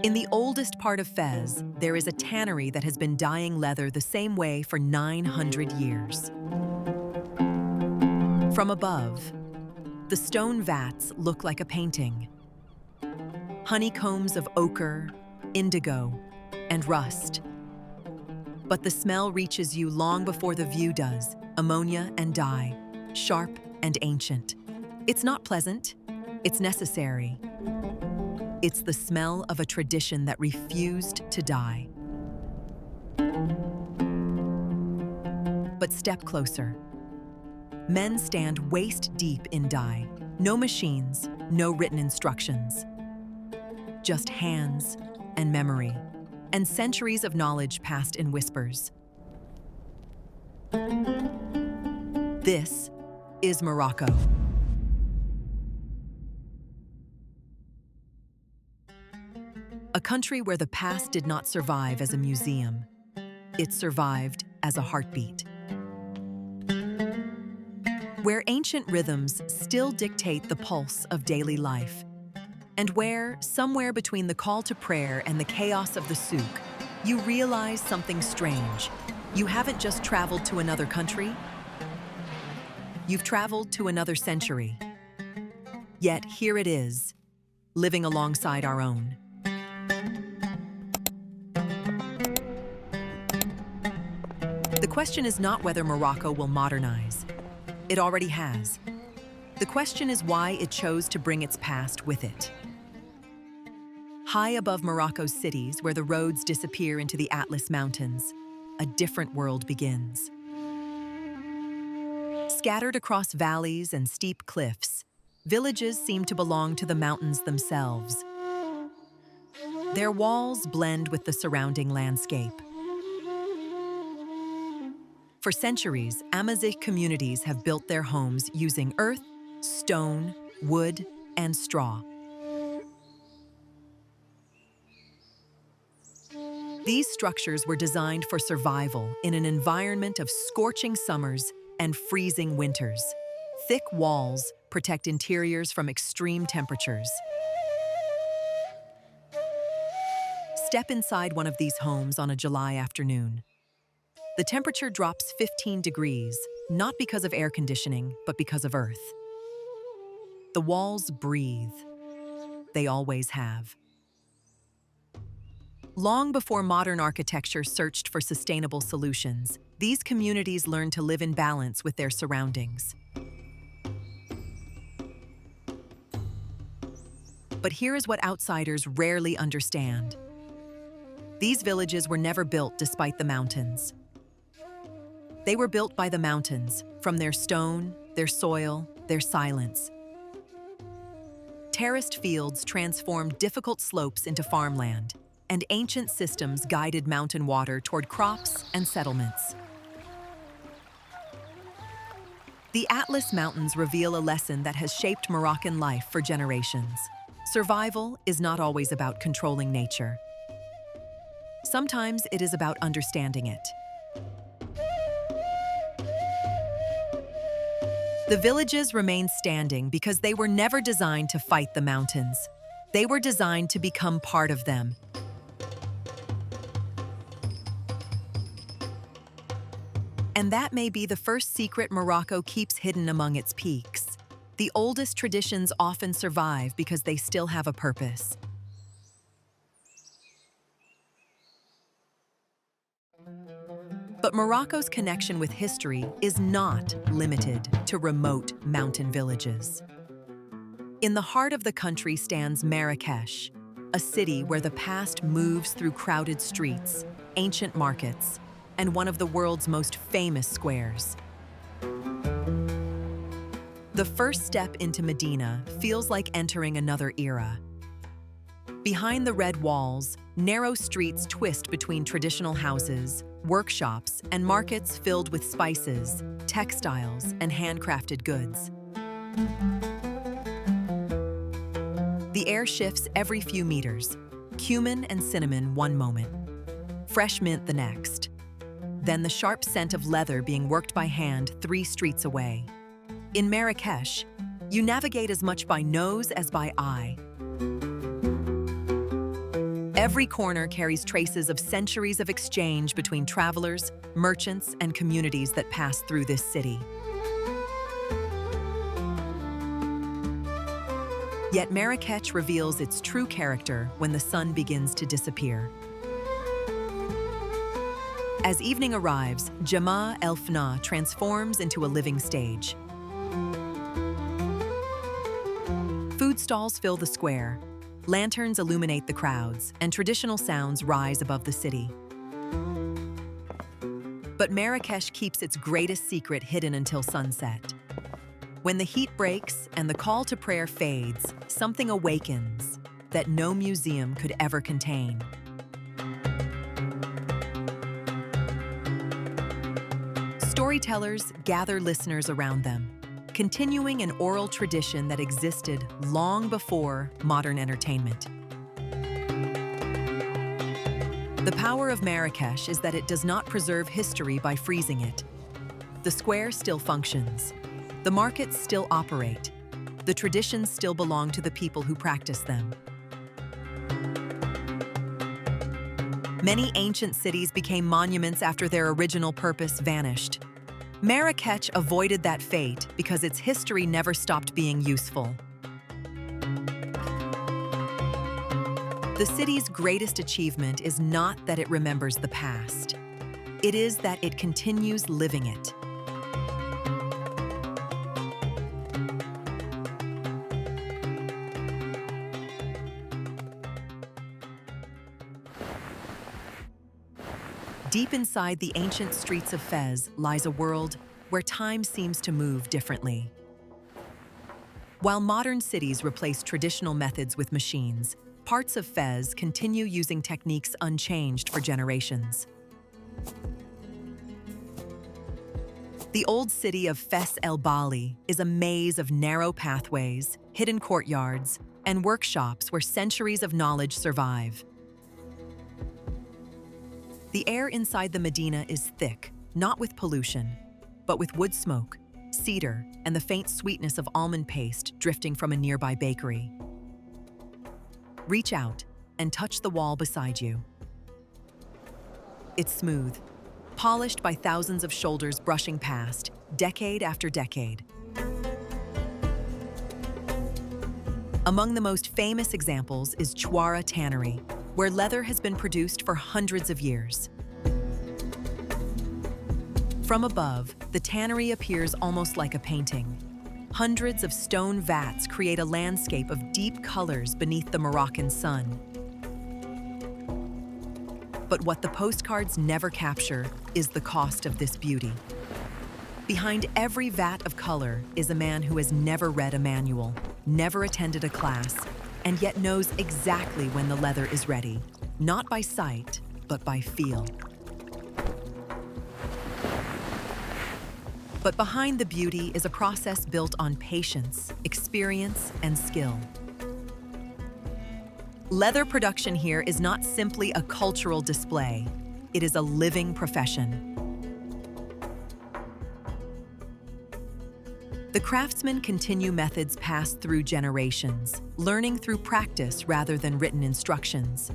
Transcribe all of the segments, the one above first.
In the oldest part of Fez, there is a tannery that has been dyeing leather the same way for 900 years. From above, the stone vats look like a painting. Honeycombs of ochre, indigo, and rust. But the smell reaches you long before the view does, ammonia and dye, sharp and ancient. It's not pleasant, it's necessary. It's the smell of a tradition that refused to die. But step closer. Men stand waist deep in dye. No machines, no written instructions. Just hands and memory, and centuries of knowledge passed in whispers. This is Morocco. A country where the past did not survive as a museum. It survived as a heartbeat. Where ancient rhythms still dictate the pulse of daily life. And where, somewhere between the call to prayer and the chaos of the souk, you realize something strange. You haven't just traveled to another country. You've traveled to another century. Yet here it is, living alongside our own. The question is not whether Morocco will modernize. It already has. The question is why it chose to bring its past with it. High above Morocco's cities, where the roads disappear into the Atlas Mountains, a different world begins. Scattered across valleys and steep cliffs, villages seem to belong to the mountains themselves. Their walls blend with the surrounding landscape. For centuries, AMAZIGH communities have built their homes using earth, stone, wood, and straw. These structures were designed for survival in an environment of scorching summers and freezing winters. Thick walls protect interiors from extreme temperatures. Step inside one of these homes on a July afternoon. The temperature drops 15 degrees, not because of air conditioning, but because of earth. The walls breathe. They always have. Long before modern architecture searched for sustainable solutions, these communities learned to live in balance with their surroundings. But here is what outsiders rarely understand. These villages were never built despite the mountains. They were built by the mountains, from their stone, their soil, their silence. Terraced fields transformed difficult slopes into farmland, and ancient systems guided mountain water toward crops and settlements. The Atlas Mountains reveal a lesson that has shaped Moroccan life for generations. Survival is not always about controlling nature. Sometimes it is about understanding it. The villages remain standing because they were never designed to fight the mountains. They were designed to become part of them. And that may be the first secret Morocco keeps hidden among its peaks. The oldest traditions often survive because they still have a purpose. But Morocco's connection with history is not limited to remote mountain villages. In the heart of the country stands Marrakech, a city where the past moves through crowded streets, ancient markets, and one of the world's most famous squares. The first step into Medina feels like entering another era. Behind the red walls, narrow streets twist between traditional houses, workshops, and markets filled with spices, textiles, and handcrafted goods. The air shifts every few meters, cumin and cinnamon one moment, fresh mint the next. Then the sharp scent of leather being worked by hand 3 streets away. In Marrakech, you navigate as much by nose as by eye. Every corner carries traces of centuries of exchange between travelers, merchants, and communities that pass through this city. Yet Marrakech reveals its true character when the sun begins to disappear. As evening arrives, Jama El Fna transforms into a living stage. Food stalls fill the square, lanterns illuminate the crowds, and traditional sounds rise above the city. But Marrakech keeps its greatest secret hidden until sunset. When the heat breaks and the call to prayer fades, something awakens that no museum could ever contain. Storytellers gather listeners around them, continuing an oral tradition that existed long before modern entertainment. The power of Marrakech is that it does not preserve history by freezing it. The square still functions. The markets still operate. The traditions still belong to the people who practice them. Many ancient cities became monuments after their original purpose vanished. Marrakech avoided that fate because its history never stopped being useful. The city's greatest achievement is not that it remembers the past. It is that it continues living it. Deep inside the ancient streets of Fez lies a world where time seems to move differently. While modern cities replace traditional methods with machines, parts of Fez continue using techniques unchanged for generations. The old city of Fes El Bali is a maze of narrow pathways, hidden courtyards, and workshops where centuries of knowledge survive. The air inside the Medina is thick, not with pollution, but with wood smoke, cedar, and the faint sweetness of almond paste drifting from a nearby bakery. Reach out and touch the wall beside you. It's smooth, polished by thousands of shoulders brushing past, decade after decade. Among the most famous examples is Chouara Tannery, where leather has been produced for hundreds of years. From above, the tannery appears almost like a painting. Hundreds of stone vats create a landscape of deep colors beneath the Moroccan sun. But what the postcards never capture is the cost of this beauty. Behind every vat of color is a man who has never read a manual, never attended a class, and yet knows exactly when the leather is ready, not by sight, but by feel. But behind the beauty is a process built on patience, experience, and skill. Leather production here is not simply a cultural display, it is a living profession. The craftsmen continue methods passed through generations, learning through practice rather than written instructions.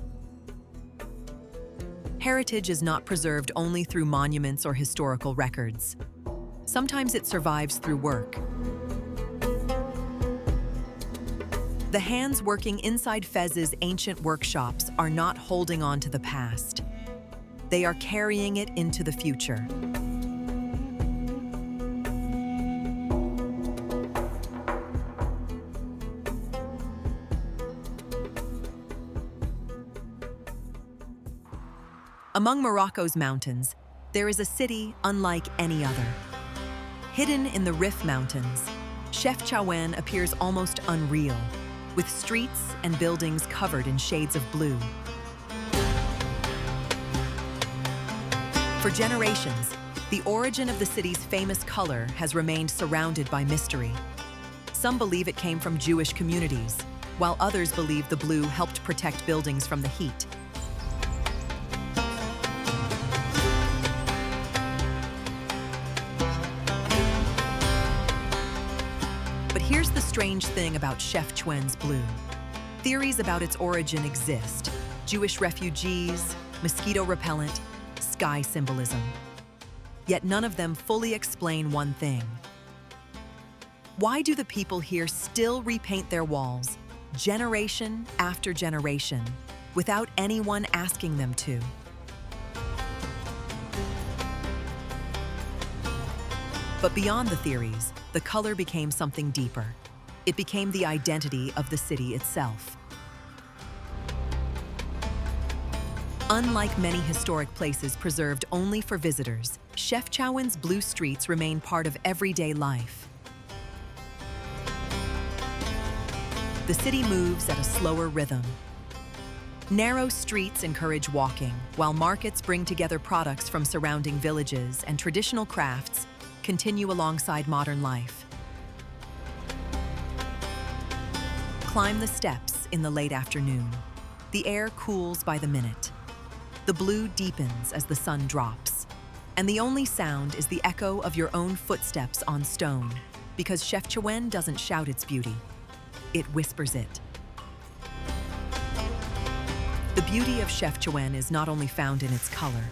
Heritage is not preserved only through monuments or historical records. Sometimes it survives through work. The hands working inside Fez's ancient workshops are not holding on to the past. They are carrying it into the future. Among Morocco's mountains, there is a city unlike any other. Hidden in the Rif Mountains, Chefchaouen appears almost unreal, with streets and buildings covered in shades of blue. For generations, the origin of the city's famous color has remained surrounded by mystery. Some believe it came from Jewish communities, while others believe the blue helped protect buildings from the heat. But here's the strange thing about Chefchaouen's blue. Theories about its origin exist. Jewish refugees, mosquito repellent, sky symbolism. Yet none of them fully explain one thing. Why do the people here still repaint their walls, generation after generation, without anyone asking them to? But beyond the theories, the color became something deeper. It became the identity of the city itself. Unlike many historic places preserved only for visitors, Chefchaouen's blue streets remain part of everyday life. The city moves at a slower rhythm. Narrow streets encourage walking, while markets bring together products from surrounding villages and traditional crafts continue alongside modern life. Climb the steps in the late afternoon. The air cools by the minute. The blue deepens as the sun drops. And the only sound is the echo of your own footsteps on stone, because Chefchaouen doesn't shout its beauty, it whispers it. The beauty of Chefchaouen is not only found in its color.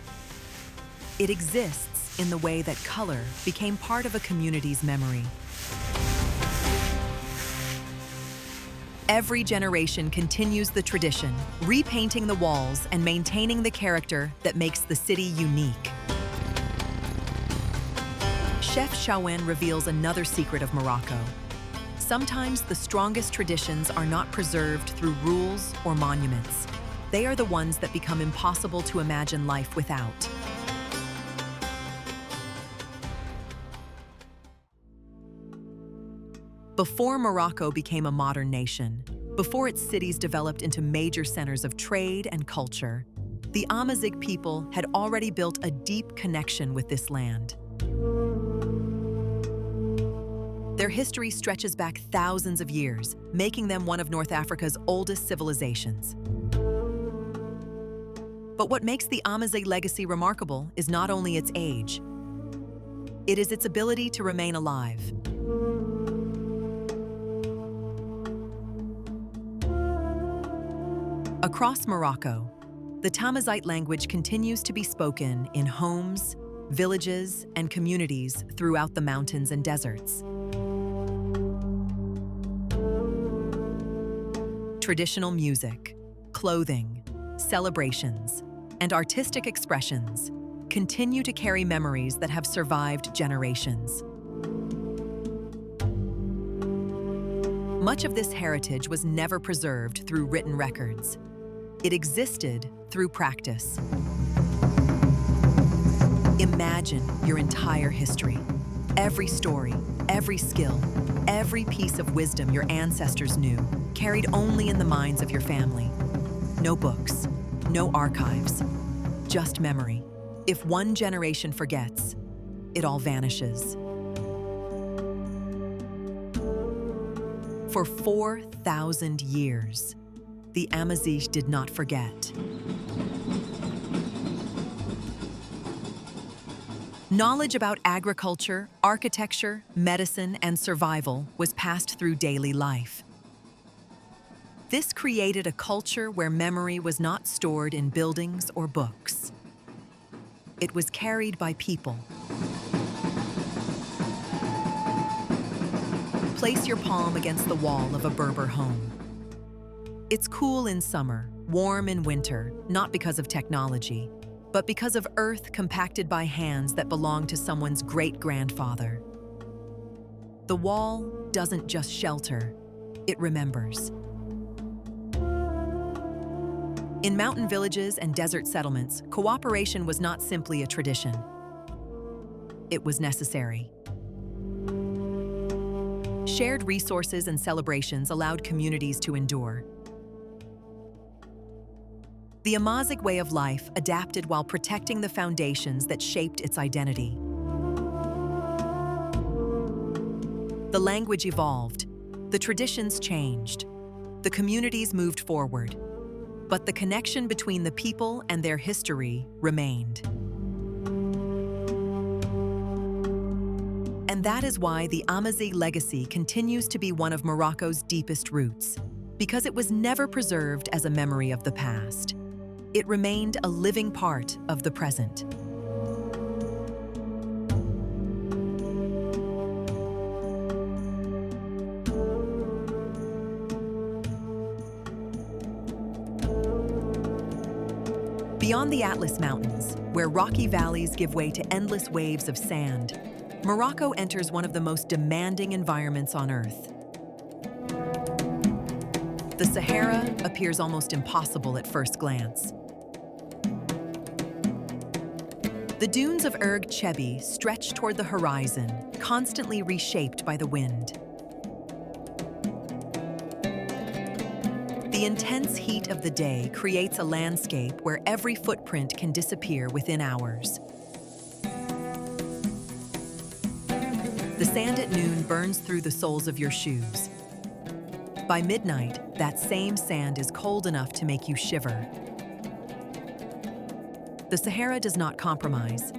It exists in the way that color became part of a community's memory. Every generation continues the tradition, repainting the walls and maintaining the character that makes the city unique. Chefchaouen reveals another secret of Morocco. Sometimes the strongest traditions are not preserved through rules or monuments. They are the ones that become impossible to imagine life without. Before Morocco became a modern nation, before its cities developed into major centers of trade and culture, the AMAZIGH people had already built a deep connection with this land. Their history stretches back thousands of years, making them one of North Africa's oldest civilizations. But what makes the AMAZIGH legacy remarkable is not only its age, it is its ability to remain alive. Across Morocco, the Tamazight language continues to be spoken in homes, villages, and communities throughout the mountains and deserts. Traditional music, clothing, celebrations, and artistic expressions continue to carry memories that have survived generations. Much of this heritage was never preserved through written records. It existed through practice. Imagine your entire history, every story, every skill, every piece of wisdom your ancestors knew, carried only in the minds of your family. No books, no archives, just memory. If one generation forgets, it all vanishes. For 4,000 years, the AMAZIGH did not forget. Knowledge about agriculture, architecture, medicine, and survival was passed through daily life. This created a culture where memory was not stored in buildings or books. It was carried by people. Place your palm against the wall of a Berber home. It's cool in summer, warm in winter, not because of technology, but because of earth compacted by hands that belonged to someone's great-grandfather. The wall doesn't just shelter, it remembers. In mountain villages and desert settlements, cooperation was not simply a tradition. It was necessary. Shared resources and celebrations allowed communities to endure. The AMAZIGH way of life adapted while protecting the foundations that shaped its identity. The language evolved, the traditions changed, the communities moved forward, but the connection between the people and their history remained. And that is why the AMAZIGH legacy continues to be one of Morocco's deepest roots, because it was never preserved as a memory of the past. It remained a living part of the present. Beyond the Atlas Mountains, where rocky valleys give way to endless waves of sand, Morocco enters one of the most demanding environments on Earth. The Sahara appears almost impossible at first glance. The dunes of Erg Chebi stretch toward the horizon, constantly reshaped by the wind. The intense heat of the day creates a landscape where every footprint can disappear within hours. The sand at noon burns through the soles of your shoes. By midnight, that same sand is cold enough to make you shiver. The Sahara does not compromise.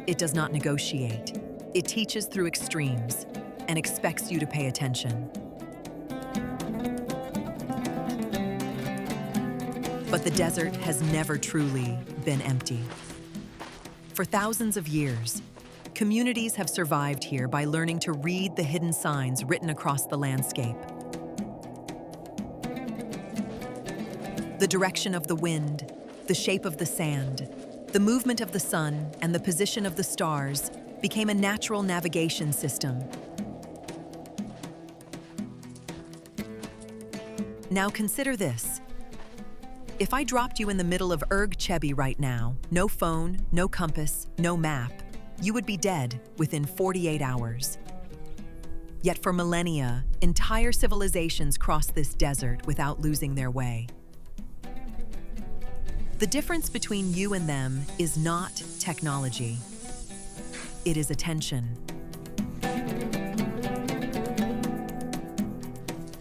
It does not negotiate. It teaches through extremes and expects you to pay attention. But the desert has never truly been empty. For thousands of years, communities have survived here by learning to read the hidden signs written across the landscape. The direction of the wind, the shape of the sand, the movement of the sun, and the position of the stars became a natural navigation system. Now consider this. If I dropped you in the middle of Erg Chebi right now, no phone, no compass, no map, you would be dead within 48 hours. Yet for millennia, entire civilizations crossed this desert without losing their way. The difference between you and them is not technology. It is attention.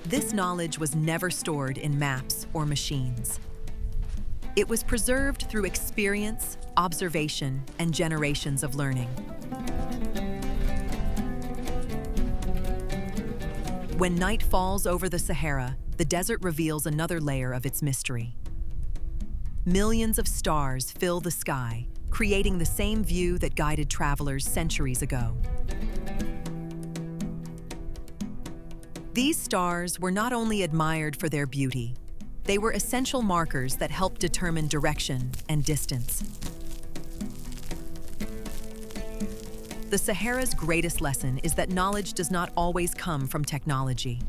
This knowledge was never stored in maps or machines. It was preserved through experience, observation, and generations of learning. When night falls over the Sahara, the desert reveals another layer of its mystery. Millions of stars fill the sky, creating the same view that guided travelers centuries ago. These stars were not only admired for their beauty, they were essential markers that helped determine direction and distance. The Sahara's greatest lesson is that knowledge does not always come from technology.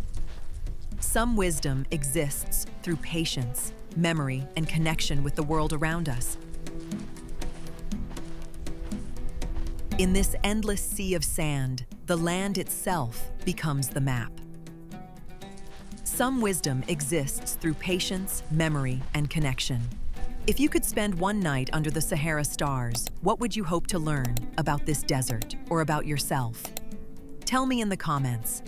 Some wisdom exists through patience, memory, and connection with the world around us. In this endless sea of sand, the land itself becomes the map. Some wisdom exists through patience, memory, and connection. If you could spend one night under the Sahara stars, what would you hope to learn about this desert or about yourself? Tell me in the comments.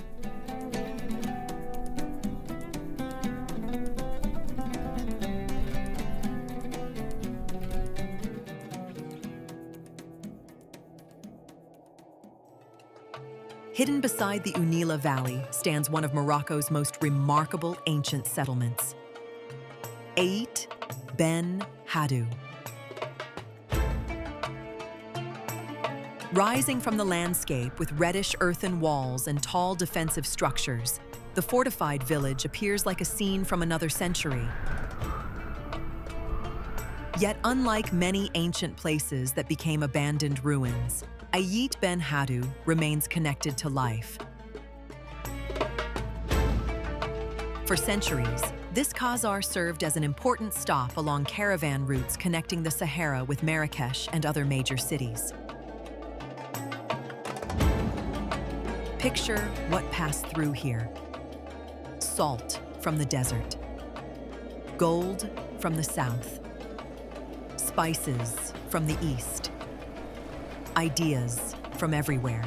Hidden beside the Unila Valley stands one of Morocco's most remarkable ancient settlements, Ait Ben HADDOU. Rising from the landscape with reddish earthen walls and tall defensive structures, the fortified village appears like a scene from another century. Yet unlike many ancient places that became abandoned ruins, Ait Ben HADDOU remains connected to life. For centuries, this Khazar served as an important stop along caravan routes connecting the Sahara with Marrakech and other major cities. Picture what passed through here. Salt from the desert, gold from the south, spices from the east, ideas from everywhere.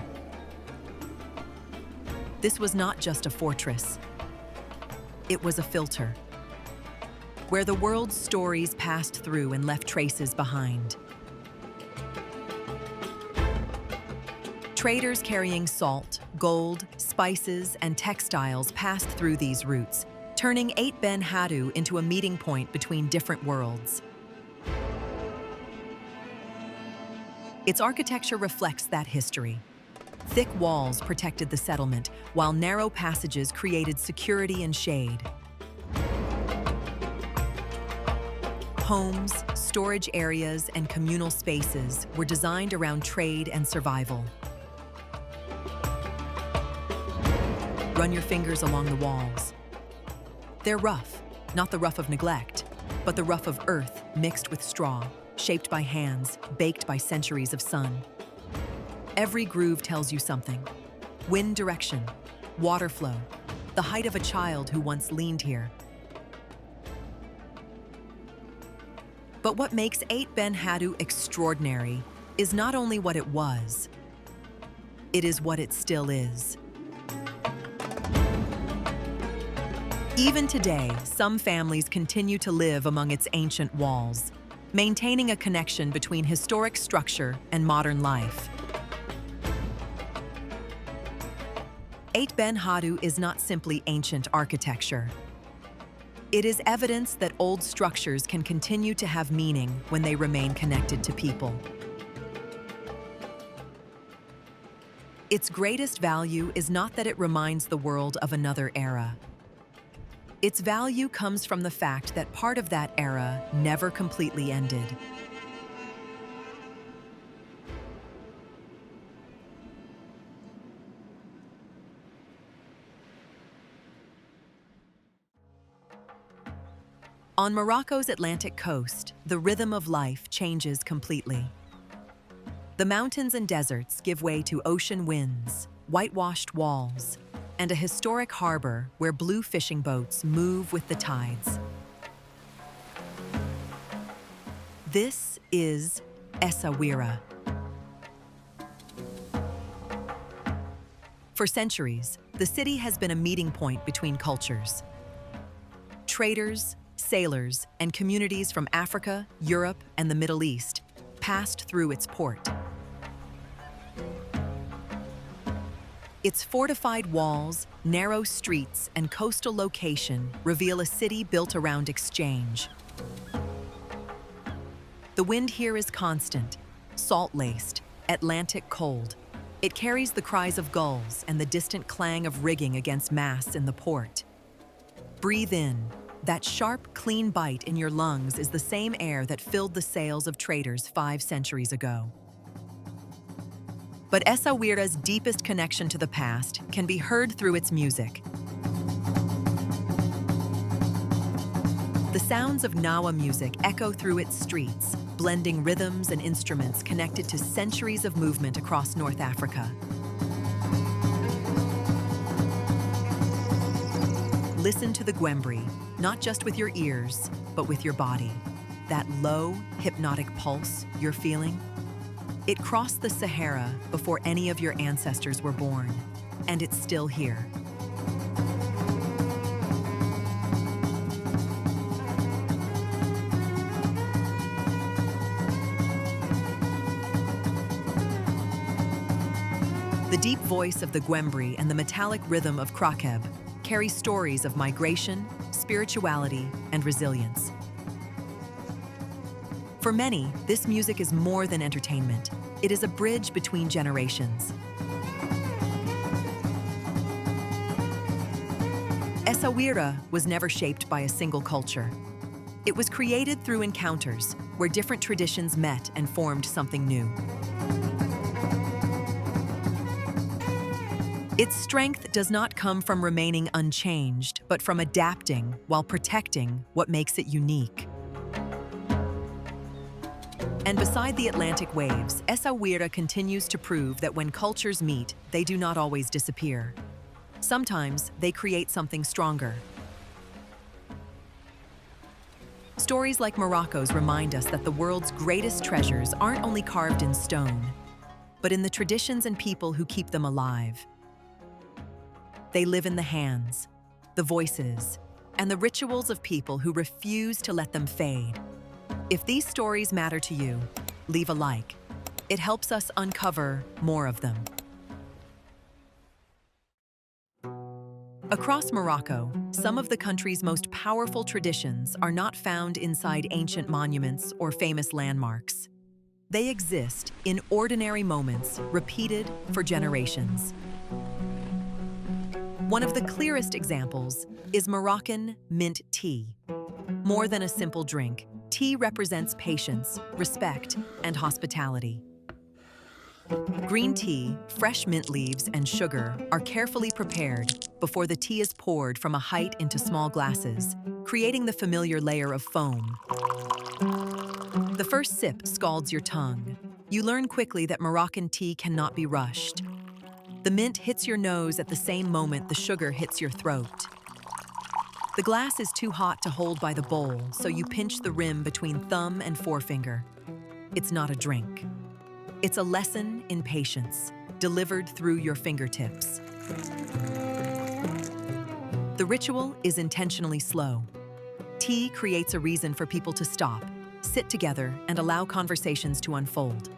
This was not just a fortress. It was a filter, where the world's stories passed through and left traces behind. Traders carrying salt, gold, spices, and textiles passed through these routes, turning 8 Ben HADDOU into a meeting point between different worlds. Its architecture reflects that history. Thick walls protected the settlement, while narrow passages created security and shade. Homes, storage areas, and communal spaces were designed around trade and survival. Run your fingers along the walls. They're rough, not the rough of neglect, but the rough of earth mixed with straw, shaped by hands, baked by centuries of sun. Every groove tells you something. Wind direction, water flow, the height of a child who once leaned here. But what makes 8 Ben HADDOU extraordinary is not only what it was, it is what it still is. Even today, some families continue to live among its ancient walls, maintaining a connection between historic structure and modern life. 8 Ben HADDOU is not simply ancient architecture. It is evidence that old structures can continue to have meaning when they remain connected to people. Its greatest value is not that it reminds the world of another era. Its value comes from the fact that part of that era never completely ended. On Morocco's Atlantic coast, the rhythm of life changes completely. The mountains and deserts give way to ocean winds, whitewashed walls, and a historic harbor where blue fishing boats move with the tides. This is ESSAOUIRA. For centuries, the city has been a meeting point between cultures. Traders, sailors, and communities from Africa, Europe, and the Middle East passed through its port. Its fortified walls, narrow streets, and coastal location reveal a city built around exchange. The wind here is constant, salt-laced, Atlantic cold. It carries the cries of gulls and the distant clang of rigging against masts in the port. Breathe in. That sharp, clean bite in your lungs is the same air that filled the sails of traders 5 centuries ago. But Essaouira's deepest connection to the past can be heard through its music. The sounds of Nawa music echo through its streets, blending rhythms and instruments connected to centuries of movement across North Africa. Listen to the gwembri, not just with your ears, but with your body. That low, hypnotic pulse you're feeling? It crossed the Sahara before any of your ancestors were born, and it's still here. The deep voice of the gwembri and the metallic rhythm of krakeb carry stories of migration, spirituality, and resilience. For many, this music is more than entertainment. It is a bridge between generations. Essaouira was never shaped by a single culture. It was created through encounters where different traditions met and formed something new. Its strength does not come from remaining unchanged, but from adapting while protecting what makes it unique. And beside the Atlantic waves, Essaouira continues to prove that when cultures meet, they do not always disappear. Sometimes they create something stronger. Stories like Morocco's remind us that the world's greatest treasures aren't only carved in stone, but in the traditions and people who keep them alive. They live in the hands, the voices, and the rituals of people who refuse to let them fade. If these stories matter to you, leave a like. It helps us uncover more of them. Across Morocco, some of the country's most powerful traditions are not found inside ancient monuments or famous landmarks. They exist in ordinary moments, repeated for generations. One of the clearest examples is Moroccan mint tea. More than a simple drink, tea represents patience, respect, and hospitality. Green tea, fresh mint leaves, and sugar are carefully prepared before the tea is poured from a height into small glasses, creating the familiar layer of foam. The first sip scalds your tongue. You learn quickly that Moroccan tea cannot be rushed. The mint hits your nose at the same moment the sugar hits your throat. The glass is too hot to hold by the bowl, so you pinch the rim between thumb and forefinger. It's not a drink. It's a lesson in patience, delivered through your fingertips. The ritual is intentionally slow. Tea creates a reason for people to stop, sit together, and allow conversations to unfold.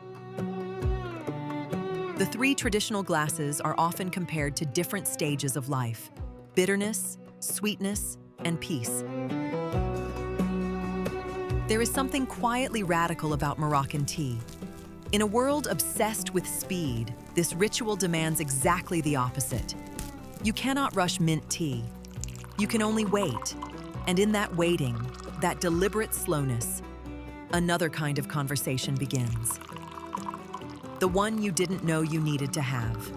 The three traditional glasses are often compared to different stages of life: bitterness, sweetness, and peace. There is something quietly radical about Moroccan tea. In a world obsessed with speed, this ritual demands exactly the opposite. You cannot rush mint tea. You can only wait. And in that waiting, that deliberate slowness, another kind of conversation begins. The one you didn't know you needed to have.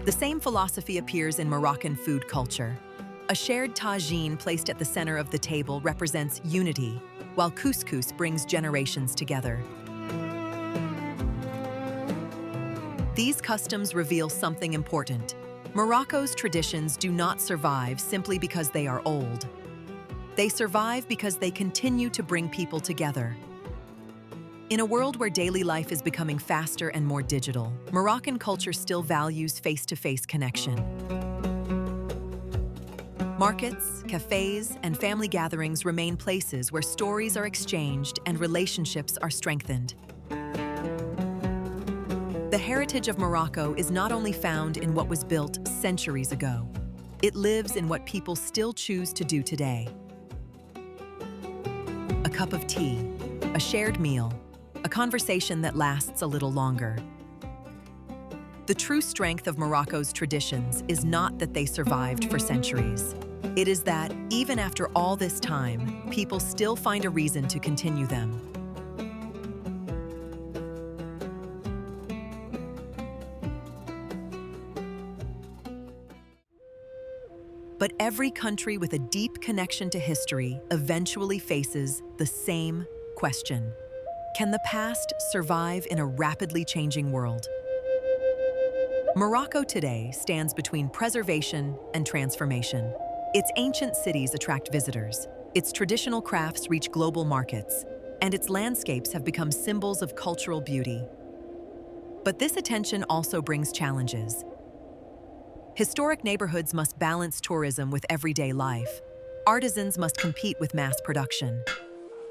The same philosophy appears in Moroccan food culture. A shared tagine placed at the center of the table represents unity, while couscous brings generations together. These customs reveal something important. Morocco's traditions do not survive simply because they are old. They survive because they continue to bring people together. In a world where daily life is becoming faster and more digital, Moroccan culture still values face-to-face connection. Markets, cafes, and family gatherings remain places where stories are exchanged and relationships are strengthened. The heritage of Morocco is not only found in what was built centuries ago, it lives in what people still choose to do today. A cup of tea, a shared meal, a conversation that lasts a little longer. The true strength of Morocco's traditions is not that they survived for centuries. It is that, even after all this time, people still find a reason to continue them. But every country with a deep connection to history eventually faces the same question. Can the past survive in a rapidly changing world? Morocco today stands between preservation and transformation. Its ancient cities attract visitors, its traditional crafts reach global markets, and its landscapes have become symbols of cultural beauty. But this attention also brings challenges. Historic neighborhoods must balance tourism with everyday life. Artisans must compete with mass production.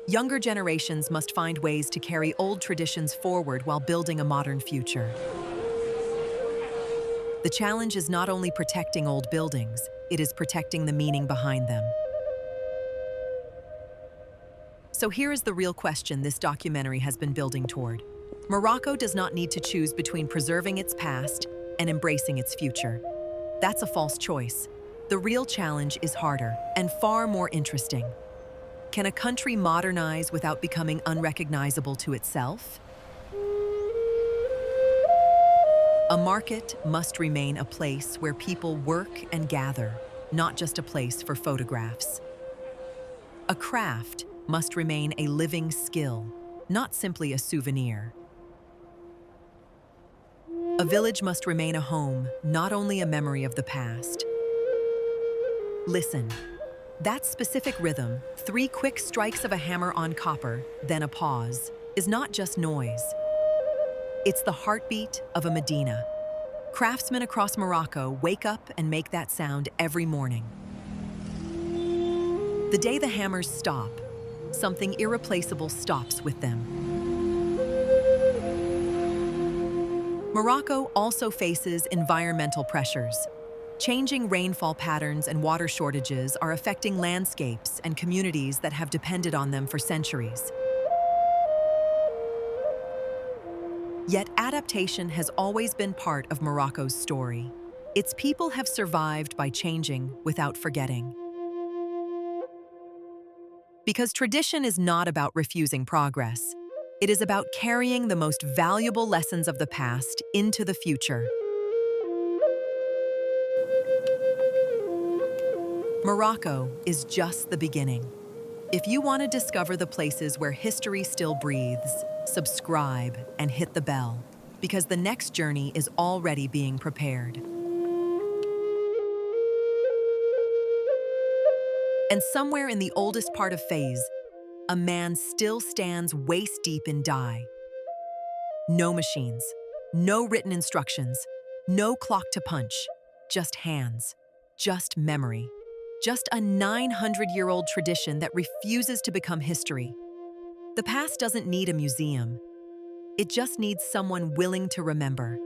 Younger generations must find ways to carry old traditions forward while building a modern future. The challenge is not only protecting old buildings, it is protecting the meaning behind them. So here is the real question this documentary has been building toward. Morocco does not need to choose between preserving its past and embracing its future. That's a false choice. The real challenge is harder and far more interesting. Can a country modernize without becoming unrecognizable to itself? A market must remain a place where people work and gather, not just a place for photographs. A craft must remain a living skill, not simply a souvenir. A village must remain a home, not only a memory of the past. Listen. That specific rhythm, 3 quick strikes of a hammer on copper, then a pause, is not just noise. It's the heartbeat of a Medina. Craftsmen across Morocco wake up and make that sound every morning. The day the hammers stop, something irreplaceable stops with them. Morocco also faces environmental pressures. Changing rainfall patterns and water shortages are affecting landscapes and communities that have depended on them for centuries. Yet adaptation has always been part of Morocco's story. Its people have survived by changing without forgetting. Because tradition is not about refusing progress. It is about carrying the most valuable lessons of the past into the future. Morocco is just the beginning. If you want to discover the places where history still breathes, subscribe and hit the bell, because the next journey is already being prepared. And somewhere in the oldest part of Fez, a man still stands waist-deep in dye. No machines, no written instructions, no clock to punch, just hands, just memory, just a 900-year-old tradition that refuses to become history. The past doesn't need a museum. It just needs someone willing to remember.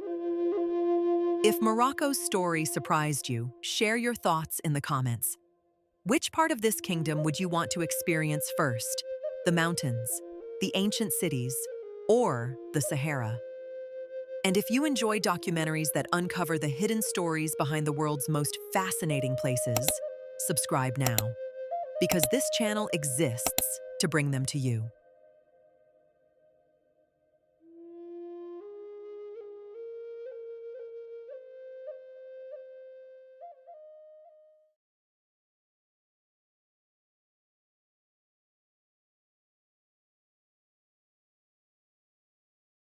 If Morocco's story surprised you, share your thoughts in the comments. Which part of this kingdom would you want to experience first? The mountains, the ancient cities, or the Sahara? And if you enjoy documentaries that uncover the hidden stories behind the world's most fascinating places, subscribe now, because this channel exists to bring them to you.